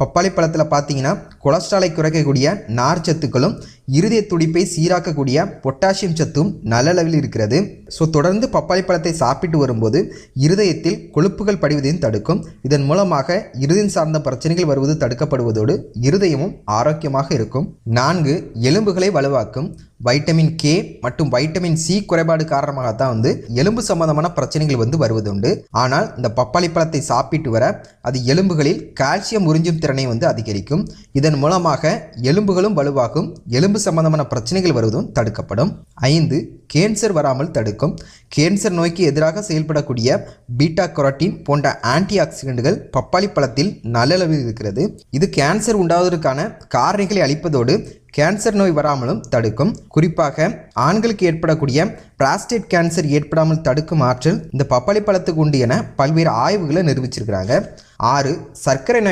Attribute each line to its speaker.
Speaker 1: பப்பாளி பழத்தில் பார்த்தீங்கன்னா கொலஸ்ட்ராலை குறைக்கக்கூடிய நார் சத்துக்களும் இருதய துடிப்பை சீராக்கக்கூடிய பொட்டாசியம் சத்தும் நல்ல அளவில் இருக்கிறது. ஸோ தொடர்ந்து பப்பாளி பழத்தை சாப்பிட்டு வரும்போது இருதயத்தில் கொழுப்புகள் படிவதையும் தடுக்கும். இதன் மூலமாக இருதயம் சார்ந்த பிரச்சனைகள் வருவது தடுக்கப்படுவதோடு இருதயமும் ஆரோக்கியமாக இருக்கும். 4 எலும்புகளை வலுவாக்கும். வைட்டமின் கே மற்றும் வைட்டமின் சி குறைபாடு காரணமாகத்தான் எலும்பு சம்பந்தமான பிரச்சனைகள் வருவதுண்டு. ஆனால் இந்த பப்பாளி பழத்தை சாப்பிட்டு வர அது எலும்புகளில் கால்சியம் உறிஞ்சும் திறனை அதிகரிக்கும். இதன் மூலமாக எலும்புகளும் வலுவாகும். எலும்பு சம்பந்தமான பிரச்சனைகள் வருவதும் தடுக்கப்படும். 5 கேன்சர் வராமல் தடுக்கும். கேன்சர் நோய்க்கு எதிராக செயல்படக்கூடிய பீட்டா கரோட்டின் போன்ற ஆன்டி ஆக்சிடென்ட்கள் பப்பாளி பழத்தில் நல்ல அளவில் இருக்கிறது. இது கேன்சர் உண்டாவதற்கான காரணிகளை அளிப்பதோடு கேன்சர் நோய் வராமலும் தடுக்கும். குறிப்பாக ஆண்களுக்கு ஏற்படக்கூடிய பிராஸ்டேட் கேன்சர் ஏற்படாமல் தடுக்கும் ஆற்றல் இந்த பப்பாளி பழத்துக்கு உண்டு என பல்வேறு ஆய்வுகளை நிரூபிச்சிருக்கிறாங்க. 6 சர்க்கரை